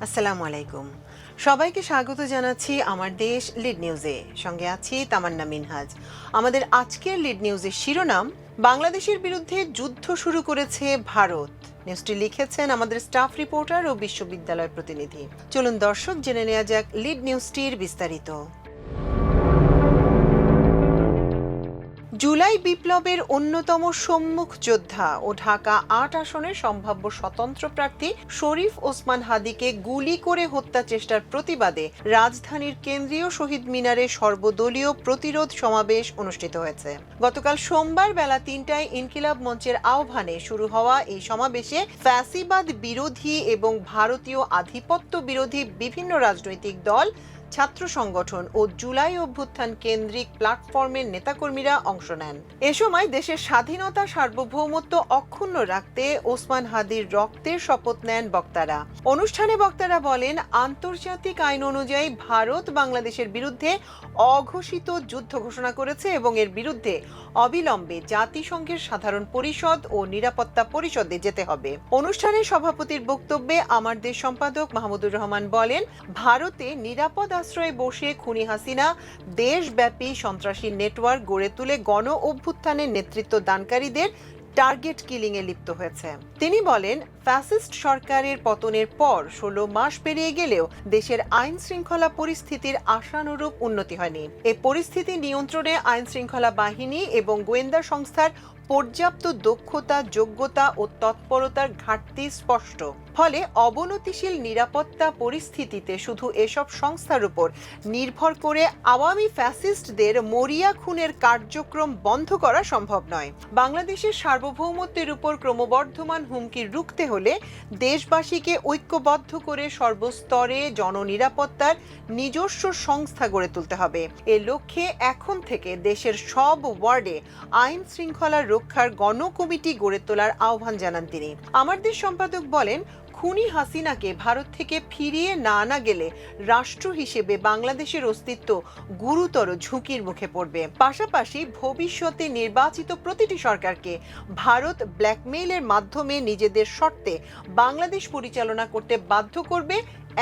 আসসালামু আলাইকুম। সবাইকে স্বাগত জানাচ্ছি আমার দেশ লিড নিউজে। সঙ্গে আছি তামান্না মিনহাজ। আমাদের আজকের লিড নিউজের শিরোনাম, বাংলাদেশের বিরুদ্ধে যুদ্ধ শুরু করেছে ভারত। নিউজটি লিখেছেন আমাদের স্টাফ রিপোর্টার ও বিশ্ববিদ্যালয় প্রতিনিধি। চলুন দর্শক, জেনে নেওয়া যাক লিড নিউজটির বিস্তারিত। জুলাই বিপ্লবের অন্যতম সম্মুখ যোদ্ধা ও ঢাকা ৮ আসনের সম্ভাব্য স্বতন্ত্র প্রার্থী শরীফ ওসমান হাদিকে গুলি করে হত্যা চেষ্টার প্রতিবাদে রাজধানীর কেন্দ্রীয় শহীদ মিনারে সর্বদলীয় প্রতিরোধ সমাবেশ অনুষ্ঠিত হয়েছে। গতকাল সোমবার বেলা ৩টায় ইনকিলাব মঞ্চের আহ্বানে শুরু হওয়া এই সমাবেশে ফ্যাসিবাদ বিরোধী এবং ভারতীয় আধিপত্য বিরোধী বিভিন্ন রাজনৈতিক দল, ছাত্র সংগঠন ও জুলাই অভ্যুত্থান কেন্দ্রিক প্ল্যাটফর্মের নেতাকর্মীরা অংশ নেন। এ সময় দেশের স্বাধীনতা সার্বভৌমত্ব অক্ষুণ্ণ রাখতে ওসমান হাদির রক্তের শপথ নেন বক্তারা। অনুষ্ঠানে বক্তারা বলেন, আন্তর্জাতিক আইন অনুযায়ী ভারত বাংলাদেশের বিরুদ্ধে অঘোষিত যুদ্ধ ঘোষণা করেছে এবং এর বিরুদ্ধে অবিলম্বে জাতিসংঘের সাধারণ পরিষদ ও নিরাপত্তা পরিষদে যেতে হবে। অনুষ্ঠানে সভাপতির বক্তব্যে আমার দেশ সম্পাদক মাহমুদুর রহমান বলেন, ভারতে নিরাপদ আশ্রয়ে বসে খুনি হাসিনা দেশব্যাপী সন্ত্রাসী নেটওয়ার্ক গড়ে তুলে গণ অভ্যুত্থানের নেতৃত্ব দানকারীদের টার্গেট কিলিং এ লিপ্ত হয়েছে। তিনি বলেন, ফ্যাসিস্ট সরকারের পতনের পর ১৬ মাস পেরিয়ে গেলেও দেশের আইন শৃঙ্খলা পরিস্থিতির আশানুরূপ উন্নতি হয়নি। এই পরিস্থিতি নিয়ন্ত্রণে আইন শৃঙ্খলা বাহিনী এবং গোয়েন্দা সংস্থার পর্যাপ্ত দক্ষতা, যোগ্যতা ও তৎপরতার ঘাটতি স্পষ্ট। ফলে অবনতিশীল নিরাপত্তা পরিস্থিতিতে শুধু এসব সংস্থার উপর নির্ভর করে আওয়ামী ফ্যাসিস্টদের মরিয়া খুনের কার্যক্রম বন্ধ করা সম্ভব নয়। বাংলাদেশের সার্বভৌমত্বের উপর ক্রমবর্ধমান হুমকি রুখতে হলে দেশবাসীকে ঐক্যবদ্ধ করে সর্বস্তরে জননিরাপত্তার নিজস্ব সংস্থা গড়ে তুলতে হবে। এ লক্ষ্যে এখন থেকে দেশের সব ওয়ার্ডে আইন শৃঙ্খলা রক্ষার গণকমিটি গড়ে তোলার আহ্বান জানান তিনি। আমার দেশ সম্পাদক বলেন, খুনি হাসিনাকে ভারত থেকে ফিরিয়ে না আনা গেলে রাষ্ট্র হিসেবে বাংলাদেশের অস্তিত্ব গুরুতর ঝুঁকির মুখে পড়বে। পাশাপাশি ভবিষ্যতে নির্বাচিত প্রতিটি সরকারকে ভারত ব্ল্যাকমেইলের মাধ্যমে নিজেদের শর্তে বাংলাদেশ পরিচালনা করতে বাধ্য করবে,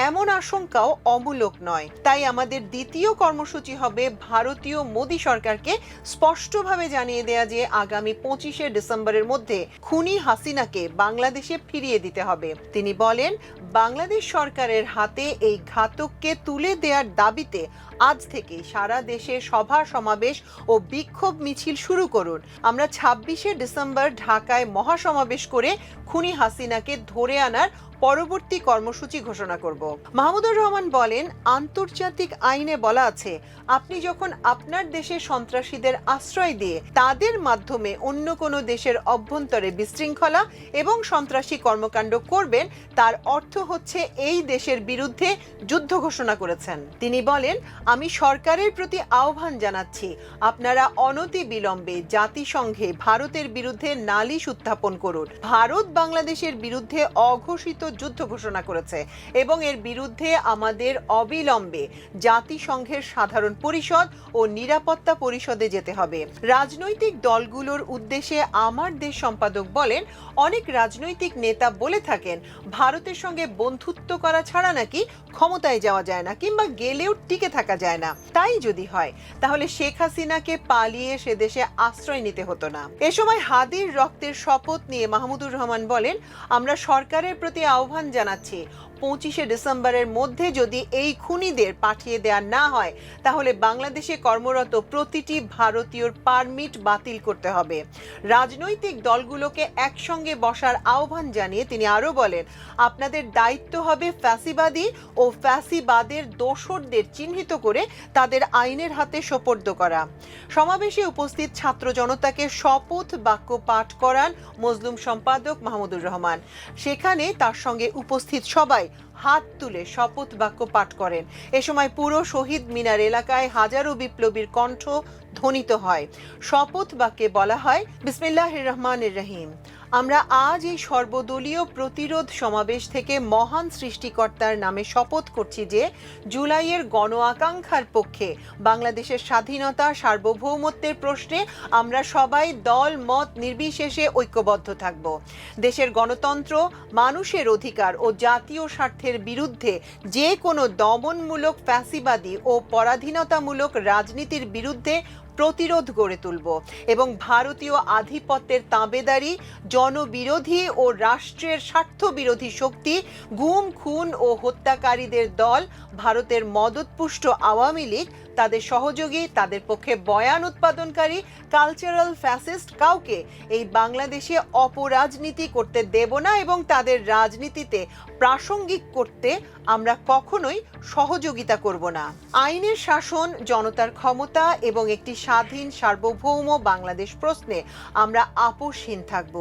এমন আশঙ্কাও অমূলক নয়। তাই আমাদের দ্বিতীয় কর্মসূচি হবে ভারতীয় মোদী সরকারকে স্পষ্টভাবে জানিয়ে দেয়া যে আগামী ২৫শে ডিসেম্বরের মধ্যে খুনি হাসিনাকে বাংলাদেশে ফিরিয়ে দিতে হবে। তিনি বলেন, বাংলাদেশ সরকারের হাতে এই ঘাতককে তুলে দেওয়ার দাবিতে আজ থেকে সারা দেশে সভা সমাবেশ ও বিক্ষোভ মিছিল শুরু করুন। আমরা ২৬শে ডিসেম্বর ঢাকায় মহাসমাবেশ করে খুনি হাসিনাকে ধরে আনার পরবর্তী কর্মসূচি ঘোষণা করব। মাহমুদুর রহমান বলেন, আন্তর্জাতিক আইনে বলা আছে, আপনি যখন আপনার দেশে সন্ত্রাসীদের আশ্রয় দিয়ে তাদের মাধ্যমে অন্য কোনো দেশের অভ্যন্তরে বিশৃঙ্খলা এবং সন্ত্রাসী কর্মকাণ্ড করবেন, তার অর্থ হচ্ছে এই দেশের বিরুদ্ধে যুদ্ধ ঘোষণা করেছেন। তিনি বলেন, আমি সরকারের প্রতি আহ্বান জানাচ্ছি, আপনারা অনতি বিলম্বে জাতিসংঘে ভারতের বিরুদ্ধে নালিশ উত্থাপন করুন। ভারত বাংলাদেশের বিরুদ্ধে অঘোষিত যুদ্ধ ঘোষণা করেছে এবং এর বিরুদ্ধে আমাদের অবিলম্বে জাতিসংঘের সাধারণ পরিষদ ও নিরাপত্তা পরিষদে যেতে হবে। রাজনৈতিক দলগুলোর উদ্দেশ্যে আমার দেশ সম্পাদক বলেন, অনেক রাজনৈতিক নেতা বলে থাকেন ভারতের সঙ্গে বন্ধুত্ব করা ছাড়া নাকি ক্ষমতায় যাওয়া যায় না, কিংবা গেলেও টিকে থাকা যায় না। তাই যদি হয় তাহলে শেখ হাসিনাকে পালিয়ে সে দেশে আশ্রয় নিতে হতো না। এ সময় হাদির রক্তের শপথ নিয়ে মাহমুদুর রহমান বলেন, আমরা সরকারের প্রতি আহ্বান জানাচ্ছি, ২৫শে ডিসেম্বরের মধ্যে যদি এই খুনিদের পাঠিয়ে দেওয়া না হয় তাহলে বাংলাদেশে কর্মরত প্রতিটি ভারতীয়র পারমিট বাতিল করতে হবে। রাজনৈতিক দলগুলোকে একসঙ্গে বসার আহ্বান জানিয়ে তিনি আরো বলেন, আপনাদের দায়িত্ব হবে ফ্যাসিবাদী ও ফ্যাসিবাদের দোসরদের চিহ্নিত করে তাদের আইনের হাতে সোপর্দ করা। সমাবেশে উপস্থিত ছাত্র জনতাকে শপথ বাক্য পাঠ করান মজলুম সম্পাদক মাহমুদুর রহমান। সেখানে তার সঙ্গে উপস্থিত সবাই হাত তুলে শপথ বাক্য পাঠ করেন। এ সময় পুরো শহীদ মিনার এলাকায় হাজারো বিপ্লবীর কণ্ঠ ধ্বনিত হয়। শপথ বাক্যে বলা হয়, বিসমিল্লাহির রহমানির রহিম, আমরা আজ এই সর্বদলীয় প্রতিরোধ সমাবেশ থেকে মহান সৃষ্টিকর্তার নামে শপথ করছি যে জুলাইয়ের গণ আকাঙ্ক্ষার পক্ষে বাংলাদেশের স্বাধীনতা সার্বভৌমত্বের প্রশ্নে আমরা সবাই দল মত নির্বিশেষে ঐক্যবদ্ধ থাকব। দেশের গণতন্ত্র, মানুষের অধিকার ও জাতীয় স্বার্থের বিরুদ্ধে যে কোনো দমনমূলক, ফ্যাসিবাদী ও পরাধীনতামূলক রাজনীতির বিরুদ্ধে প্রতিরোধ গড়ে তুলব এবং ভারতীয় আধিপত্যের তাবেদারি, জনবিরোধী ও রাষ্ট্রের স্বার্থবিরোধী শক্তি, গুম খুন ও হত্যাকারীদের দল, ভারতের মদতপুষ্ট আওয়ামী লীগ, তাদের সহযোগী, তাদের পক্ষে বয়ান উৎপাদনকারী কালচারাল ফ্যাসিস্ট কাউকে এই বাংলাদেশে অপরাজনীতি করতে দেব না এবং তাদের রাজনীতিতে প্রাসঙ্গিক করতে আমরা কখনোই সহযোগিতা করব না। আইনের শাসন, জনতার ক্ষমতা এবং একটি স্বাধীন সার্বভৌম বাংলাদেশ প্রশ্নে আমরা আপোষহীন থাকব।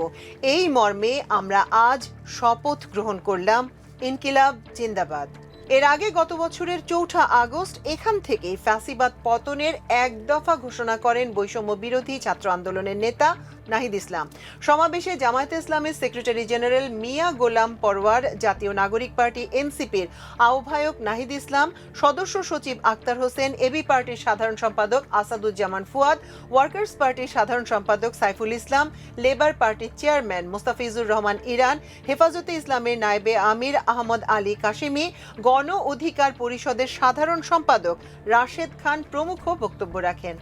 এই মর্মে আমরা আজ শপথ গ্রহণ করলাম। ইনকিলাব জিন্দাবাদ। এর আগে গত বছরের ৪ আগস্ট এখান থেকে ফ্যাসিবাদ পতনের এক দফা ঘোষণা করেন বৈষম্য বিরোধী ছাত্র আন্দোলনের নেতা নাহিদ ইসলাম। সমাবেশে জামায়াতে ইসলামের সেক্রেটারি জেনারেল মিয়া গোলাম পরওয়ার, জাতীয় নাগরিক পার্টি এনসিপির আহ্বায়ক নাহিদ ইসলাম, সদস্য সচিব আক্তার হোসেন, এবি পার্টির সাধারণ সম্পাদক আসাদুজ্জামান ফুয়াদ, ওয়ার্কার্স পার্টির সাধারণ সম্পাদক সাইফুল ইসলাম, লেবার পার্টির চেয়ারম্যান মোস্তাফিজুর রহমান ইরান, হেফাজতে ইসলামের নায়েবে আমির আহমদ আলী কাশেমি, গণ অধিকার পরিষদের সাধারণ সম্পাদক রাশেদ খান প্রমুখ বক্তব্য রাখেন।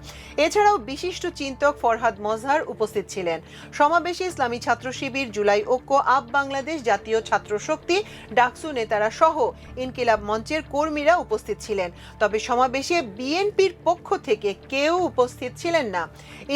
এছাড়াও বিশিষ্ট চিন্তক ফরহাদ মজহার উপস্থিত ছিলেন। সমাবেশে ইসলামী ছাত্র শিবির, জুলাই ঐক্য, আপ বাংলাদেশ, জাতীয় ছাত্র শক্তি, ডাকসু নেতারা সহ ইনকিলাব মঞ্চের কর্মীরা উপস্থিত ছিলেন। তবে সমাবেশে বিএনপির পক্ষ থেকে কেউ উপস্থিত ছিলেন না।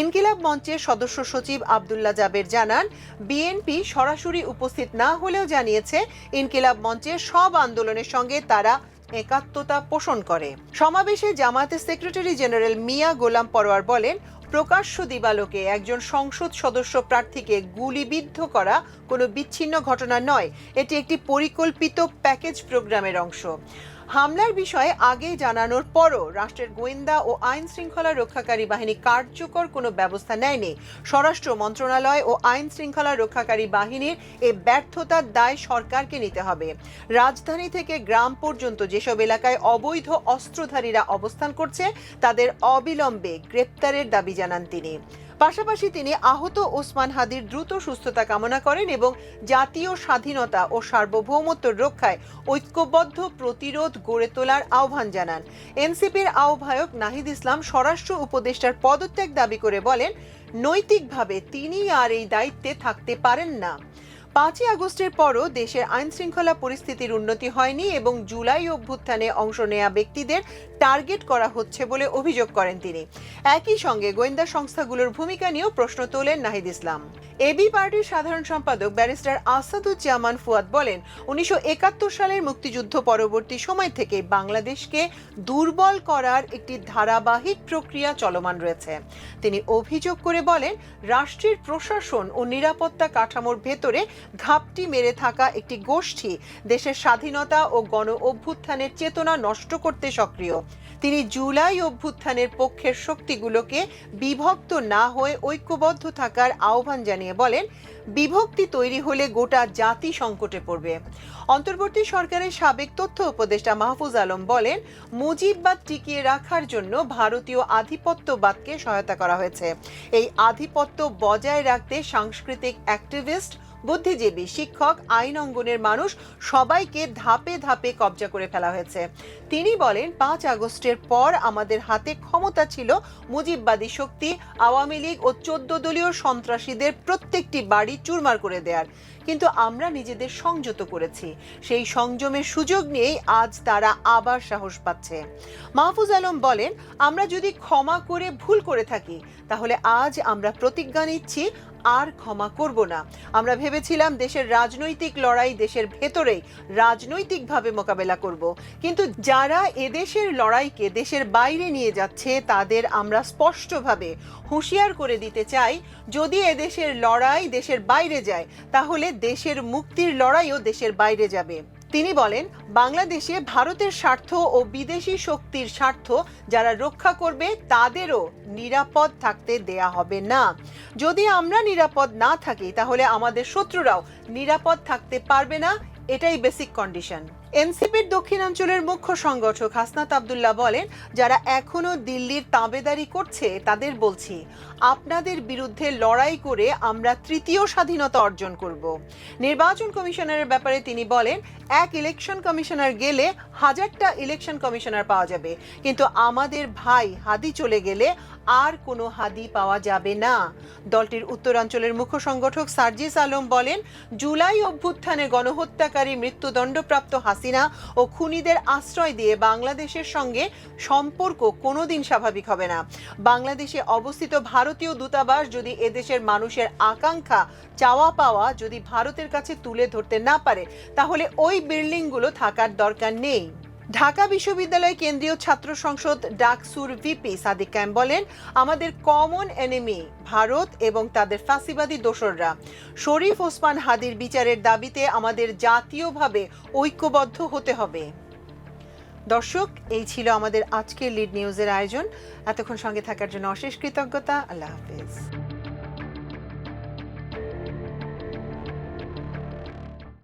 ইনকিলাব মঞ্চের সদস্য সচিব আব্দুল্লাহ জাবের জানান, বিএনপি সরাসরি উপস্থিত না হলেও জানিয়েছে ইনকিলাব মঞ্চের সব আন্দোলনের সঙ্গে তারা একাত্মতা পোষণ করে। সমাবেশে জামায়াতের সেক্রেটারি জেনারেল মিয়া গোলাম পরওয়ার বলেন, প্রকাশ্য দিবালোকে একজন সংসদ সদস্য প্রার্থীকে গুলিবিদ্ধ করা কোনো বিচ্ছিন্ন ঘটনা নয়, এটি একটি পরিকল্পিত প্যাকেজ প্রোগ্রামের অংশ। হামলার বিষয়ে আগে জানানোর পরও রাষ্ট্রের গোয়েন্দা ও আইন শৃঙ্খলা রক্ষাকারী বাহিনী কার্যকর কোনো ব্যবস্থা নেয়নি। স্বরাষ্ট্র মন্ত্রণালয় ও আইন শৃঙ্খলা রক্ষাকারী বাহিনীর এই ব্যর্থতার দায় সরকারকে নিতে হবে। রাজধানী থেকে গ্রাম পর্যন্ত যেসব এলাকায় অবৈধ অস্ত্রধারীরা অবস্থান করছে তাদের অবিলম্বে গ্রেপ্তারের দাবি জানান তিনি। পাশাপাশি তিনি আহত ওসমান হাদির দ্রুত সুস্থতা কামনা করেন এবং জাতীয় স্বাধীনতা ও সার্বভৌমত্ব রক্ষায় ঐক্যবদ্ধ প্রতিরোধ গড়ে তোলার আহ্বান জানান। এনসিপির আহ্বায়ক নাহিদ ইসলাম স্বরাষ্ট্র উপদেষ্টার পদত্যাগ দাবি করে বলেন, নৈতিকভাবে তিনি আর এই দায়িত্বে থাকতে পারেন না। 5 আগস্টের পরও দেশের আইন শৃঙ্খলা পরিস্থিতির উন্নতি হয়নি এবং জুলাই অভ্যুত্থানে অংশ নেয়া ব্যক্তিদের টার্গেট করা হচ্ছে বলে অভিযোগ করেন তিনি। একই সঙ্গে গোয়েন্দা সংস্থাগুলোর ভূমিকা নিয়েও প্রশ্ন তোলেন নাহিদ ইসলাম। এবি পার্টির সাধারণ সম্পাদক ব্যারিস্টার আসাদুজ্জামান ফুয়াদ বলেন, 1971 সালের মুক্তিযুদ্ধ পরবর্তী সময় থেকে বাংলাদেশকে দুর্বল করার একটি ধারাবাহিক প্রক্রিয়া চলমান রয়েছে। তিনি অভিযোগ করে বলেন, রাষ্ট্রের প্রশাসন ও নিরাপত্তা কাঠামোর ভেতরে ঘাপটি মেরে থাকা একটি গোষ্ঠী দেশের স্বাধীনতা ও গণ অভ্যুত্থানের চেতনা নষ্ট করতে সক্রিয়। তিনি জুলাই অভ্যুত্থানের পক্ষের শক্তিগুলোকে বিভক্ত না হয়ে ঐক্যবদ্ধ থাকার আহ্বান জানিয়ে বলেন, বিভক্তি তৈরি হলে গোটা জাতি সংকটে পড়বে। অন্তর্বর্তী সরকারের সাবেক তথ্য উপদেষ্টা মাহফুজ আলম বলেন, মুজিববাদ টিকিয়ে রাখার জন্য ভারতীয় আধিপত্যবাদকে সহায়তা করা হয়েছে। এই আধিপত্য বজায় রাখতে সাংস্কৃতিক অ্যাক্টিভিস্ট, বুদ্ধিজীবী, শিক্ষক, আইন অঙ্গনের মানুষ সবাইকে ধাপে ধাপে কবজা করে ফেলা হয়েছে। তিনি বলেন, 5 আগস্টের পর আমাদের হাতে ক্ষমতা ছিল মুজিববাদী শক্তি, আওয়ামী লীগ ও 14 দলীয় সন্ত্রাসীদের প্রত্যেকটি বাড়ি চুরমার করে দেওয়ার, কিন্তু আমরা নিজেদের সংযত করেছি। সেই সংযমের সুযোগ নিয়েই আজ তারা আবার সাহস পাচ্ছে। মাহফুজ আলম বলেন, আমরা যদি ক্ষমা করে ভুল করে থাকি তাহলে আজ আমরা প্রতিজ্ঞা নিচ্ছি আর ক্ষমা করব না। আমরা ভেবেছিলাম দেশের রাজনৈতিক লড়াই দেশের ভেতরেই রাজনৈতিকভাবে মোকাবেলা করব, কিন্তু যারা এদেশের লড়াইকে দেশের বাইরে নিয়ে যাচ্ছে তাদের আমরা স্পষ্টভাবে হুঁশিয়ার করে দিতে চাই, যদি এদেশের লড়াই দেশের বাইরে যায় তাহলে দেশের মুক্তির লড়াইও দেশের বাইরে যাবে। তিনি বলেন, বাংলাদেশে ভারতের স্বার্থ ও বিদেশি শক্তির স্বার্থ যারা রক্ষা করবে তাদেরও নিরাপদ থাকতে দেয়া হবে না। যদি আমরা নিরাপদ না থাকি তাহলে আমাদের শত্রুরাও নিরাপদ থাকতে পারবে না, এটাই বেসিক কন্ডিশন। এনসিপির দক্ষিণাঞ্চলের মুখ্য সংগঠক হাসনাত আব্দুল্লাহ বলেন, যারা এখনো দিল্লির তাবেদারি করছে তাদের বলছি, আপনাদের বিরুদ্ধে লড়াই করে আমরা তৃতীয় স্বাধীনতা অর্জন করব। নির্বাচন কমিশনারের ব্যাপারে তিনি বলেন, এক ইলেকশন কমিশনার গেলে হাজারটা ইলেকশন কমিশনার পাওয়া যাবে, কিন্তু আমাদের ভাই হাদি চলে গেলে আর কোনো হাদি পাওয়া যাবে না। দলটির উত্তরাঞ্চলের মুখ্য সংগঠক সার্জিস আলম বলেন, জুলাই অভ্যুত্থানে গণহত্যাকারী মৃত্যুদণ্ডপ্রাপ্ত হাসিনা ও খুনিদের আশ্রয় দিয়ে বাংলাদেশের সঙ্গে সম্পর্ক কোনোদিন স্বাভাবিক হবে না। বাংলাদেশে অবস্থিত ভারতীয় দূতাবাস যদি এদেশের মানুষের আকাঙ্ক্ষা চাওয়া পাওয়া যদি ভারতের কাছে তুলে ধরতে না পারে, তাহলে ওই বিল্ডিংগুলো থাকার দরকার নেই। ঢাকা বিশ্ববিদ্যালয় কেন্দ্রীয় ছাত্র সংসদ ডাকসুর ভিপি সাদিক কায়েম বলেন, আমাদের কমন এনিমি ভারত এবং তাদের ফ্যাসিবাদী দোসররা। শরীফ ওসমান হাদির বিচারের দাবিতে আমাদের জাতীয়ভাবে ঐক্যবদ্ধ হতে হবে। দর্শক, এই ছিল আমাদের আজকের লিড নিউজের আয়োজন। এতক্ষণ সঙ্গে থাকার জন্য অশেষ কৃতজ্ঞতা। আল্লাহ হাফেজ।